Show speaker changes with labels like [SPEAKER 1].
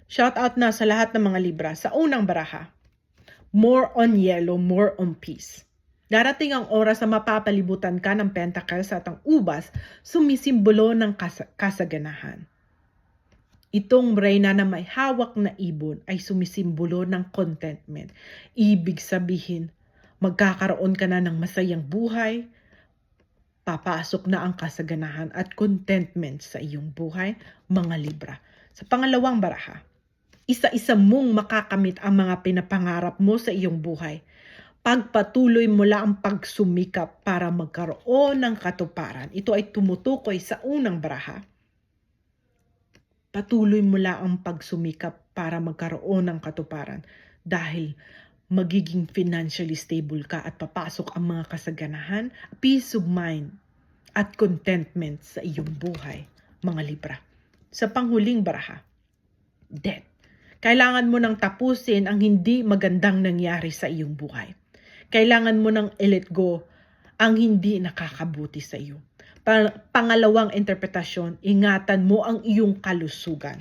[SPEAKER 1] Shout out na sa lahat ng mga Libra. Sa unang baraha, more on yellow, more on peace. Darating ang oras na mapapalibutan ka ng pentacles at ang ubas sumisimbolo ng kasaganahan. Itong reyna na may hawak na ibon ay sumisimbolo ng contentment. Ibig sabihin, magkakaroon ka na ng masayang buhay, papasok na ang kasaganahan at contentment sa iyong buhay, mga Libra. Sa pangalawang baraha, isa-isa mong makakamit ang mga pinapangarap mo sa iyong buhay. Pagpatuloy mo lang ang pagsumikap para magkaroon ng katuparan. Ito ay tumutukoy sa unang baraha. Patuloy mo lang ang pagsumikap para magkaroon ng katuparan dahil magiging financially stable ka at papasok ang mga kasaganahan, peace of mind at contentment sa iyong buhay, mga Libra. Sa panghuling baraha, death. Kailangan mo nang tapusin ang hindi magandang nangyari sa iyong buhay. Kailangan mo nang i-let go ang hindi nakakabuti sa iyo. Pangalawang interpretasyon, ingatan mo ang iyong kalusugan.